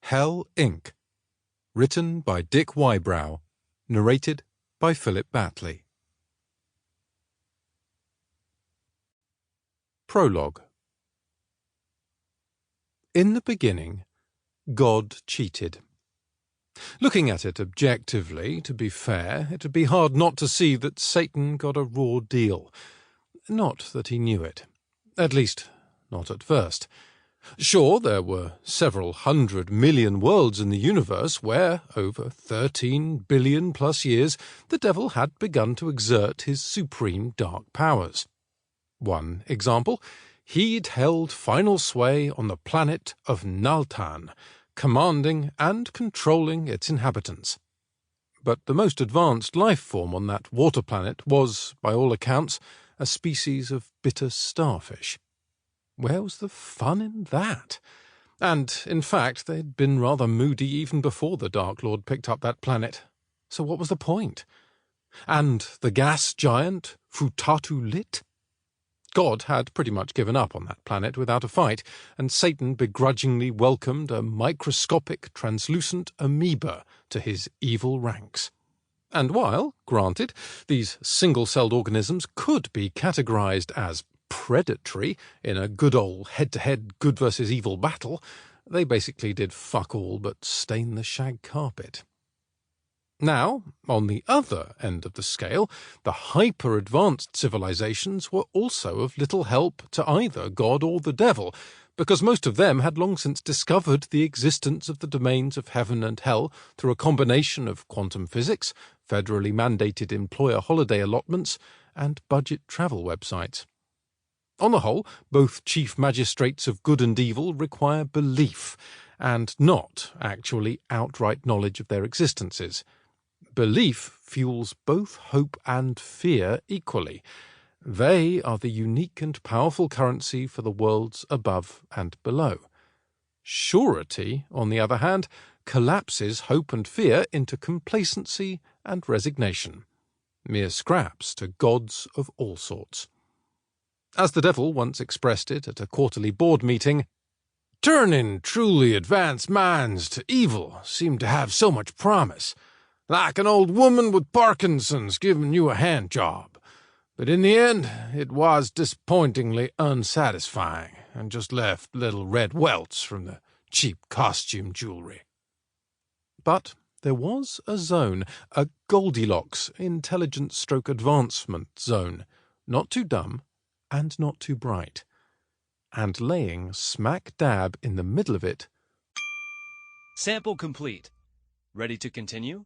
Hell, Inc. Written by Dick Wybrow. Narrated by Philip Battley. Prologue. In the beginning, God cheated. Looking at it objectively, to be fair, it would be hard not to see that Satan got a raw deal. Not that he knew it. At least, not at first. Sure, there were several 100 million worlds in the universe where, over 13 billion plus years, the devil had begun to exert his supreme dark powers. One example, he'd held final sway on the planet of Naltan, commanding and controlling its inhabitants. But the most advanced life form on that water planet was, by all accounts, a species of bitter starfish. Where was the fun in that? And, in fact, they'd been rather moody even before the Dark Lord picked up that planet. So what was the point? And the gas giant, Futatu Lit? God had pretty much given up on that planet without a fight, and Satan begrudgingly welcomed a microscopic, translucent amoeba to his evil ranks. And while, granted, these single-celled organisms could be categorized as predatory in a good old head-to-head good versus evil battle, they basically did fuck all but stain the shag carpet. Now, on the other end of the scale, the hyper-advanced civilizations were also of little help to either God or the devil, because most of them had long since discovered the existence of the domains of heaven and hell through a combination of quantum physics, federally mandated employer holiday allotments, and budget travel websites. On the whole, both chief magistrates of good and evil require belief, and not actually outright knowledge of their existences. Belief fuels both hope and fear equally. They are the unique and powerful currency for the worlds above and below. Surety, on the other hand, collapses hope and fear into complacency and resignation, mere scraps to gods of all sorts. As the devil once expressed it at a quarterly board meeting, "Turning truly advanced minds to evil seemed to have so much promise, like an old woman with Parkinson's giving you a hand job. But in the end, it was disappointingly unsatisfying and just left little red welts from the cheap costume jewelry." But there was a zone, a Goldilocks intelligence-stroke-advancement zone, not too dumb and not too bright. And laying smack dab in the middle of it... Sample complete. Ready to continue?